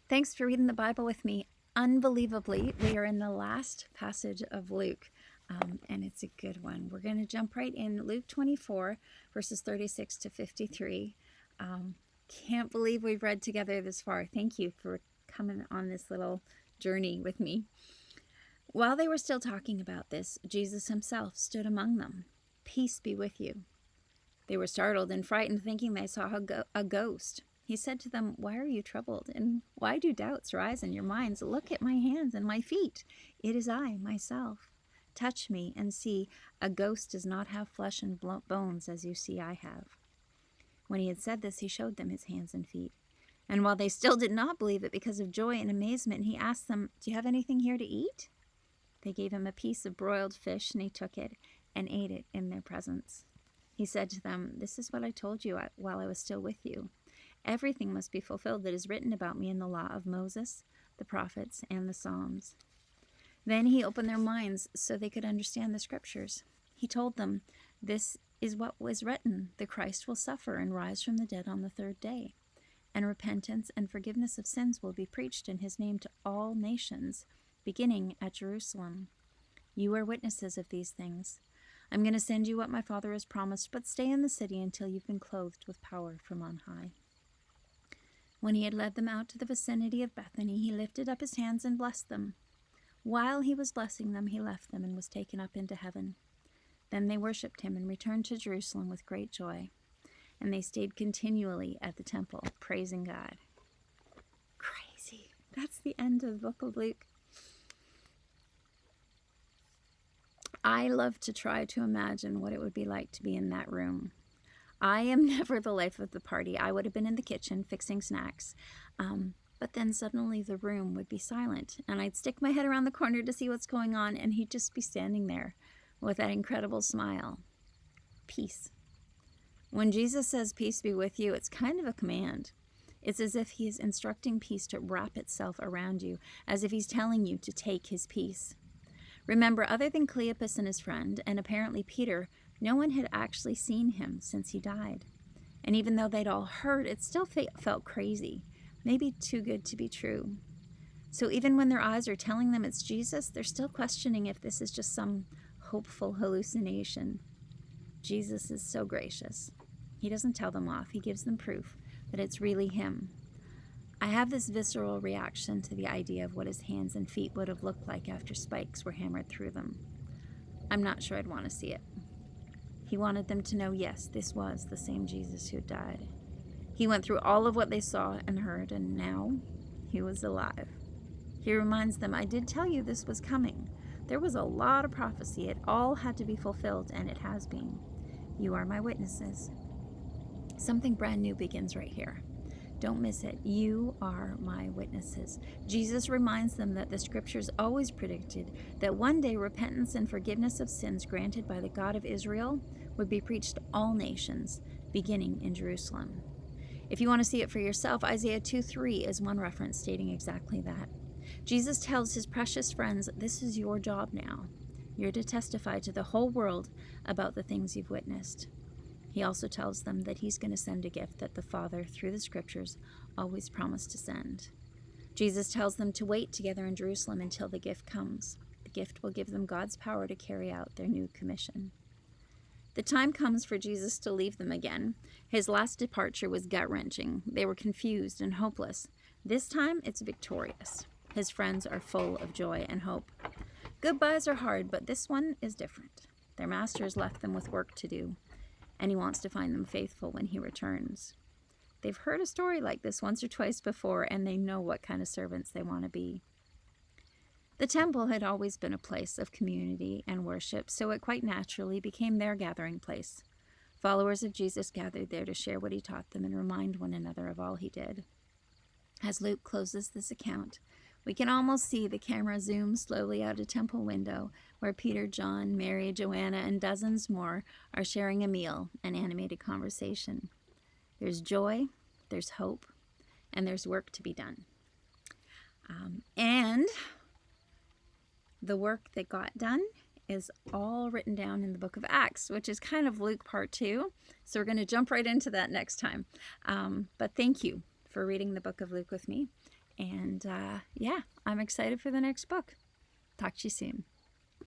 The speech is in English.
Thanks for reading the Bible with me. Unbelievably, we are in the last passage of Luke, and it's a good one. We're going to jump right in. Luke 24, verses 36 to 53. Can't believe we've read together this far. Thank you for coming on this little journey with me. While they were still talking about this, Jesus himself stood among them. "Peace be with you." They were startled and frightened, thinking they saw a ghost. He said to them, "Why are you troubled? And why do doubts rise in your minds? Look at my hands and my feet. It is I, myself. Touch me and see. A ghost does not have flesh and bones as you see I have." When he had said this, he showed them his hands and feet. And while they still did not believe it because of joy and amazement, he asked them, "Do you have anything here to eat?" They gave him a piece of broiled fish, and he took it and ate it in their presence. He said to them, "This is what I told you while I was still with you. Everything must be fulfilled that is written about me in the law of Moses, the prophets, and the Psalms." Then he opened their minds so they could understand the scriptures. He told them, "This is what was written. The Christ will suffer and rise from the dead on the third day. And repentance and forgiveness of sins will be preached in his name to all nations, beginning at Jerusalem. You are witnesses of these things. I'm going to send you what my Father has promised, but stay in the city until you've been clothed with power from on high." When he had led them out to the vicinity of Bethany, he lifted up his hands and blessed them. While he was blessing them, he left them and was taken up into heaven. Then they worshipped him and returned to Jerusalem with great joy. And they stayed continually at the temple, praising God. Crazy. That's the end of the book of Luke. I love to try to imagine what it would be like to be in that room. I am never the life of the party. I would have been in the kitchen fixing snacks. But then suddenly the room would be silent, and I'd stick my head around the corner to see what's going on, and he'd just be standing there with that incredible smile. Peace. When Jesus says, "Peace be with you," it's kind of a command. It's as if he is instructing peace to wrap itself around you, as if he's telling you to take his peace. Remember, other than Cleopas and his friend, and apparently Peter, no one had actually seen him since he died. And even though they'd all heard, it still felt crazy, maybe too good to be true. So even when their eyes are telling them it's Jesus, they're still questioning if this is just some hopeful hallucination. Jesus is so gracious. He doesn't tell them off. He gives them proof that it's really him. I have this visceral reaction to the idea of what his hands and feet would have looked like after spikes were hammered through them. I'm not sure I'd want to see it. He wanted them to know, yes, this was the same Jesus who died. He went through all of what they saw and heard, and now he was alive. He reminds them, "I did tell you this was coming. There was a lot of prophecy. It all had to be fulfilled, and it has been. You are my witnesses." Something brand new begins right here. Don't miss it. You are my witnesses. Jesus reminds them that the scriptures always predicted that one day repentance and forgiveness of sins granted by the God of Israel would be preached to all nations, beginning in Jerusalem. If you want to see it for yourself, Isaiah 2:3 is one reference stating exactly that. Jesus tells his precious friends, "This is your job now. You're to testify to the whole world about the things you've witnessed." He also tells them that he's going to send a gift that the Father, through the scriptures, always promised to send. Jesus tells them to wait together in Jerusalem until the gift comes. The gift will give them God's power to carry out their new commission. The time comes for Jesus to leave them again. His last departure was gut-wrenching. They were confused and hopeless. This time, it's victorious. His friends are full of joy and hope. Goodbyes are hard, but this one is different. Their master has left them with work to do, and he wants to find them faithful when he returns. They've heard a story like this once or twice before, and they know what kind of servants they want to be. The temple had always been a place of community and worship, so it quite naturally became their gathering place. Followers of Jesus gathered there to share what he taught them and remind one another of all he did. As Luke closes this account, we can almost see the camera zoom slowly out a temple window where Peter, John, Mary, Joanna, and dozens more are sharing a meal and animated conversation. There's joy, there's hope, and there's work to be done. And the work that got done is all written down in the book of Acts, which is kind of Luke part 2. So we're going to jump right into that next time. But thank you for reading the book of Luke with me. And yeah, I'm excited for the next book. Talk to you soon.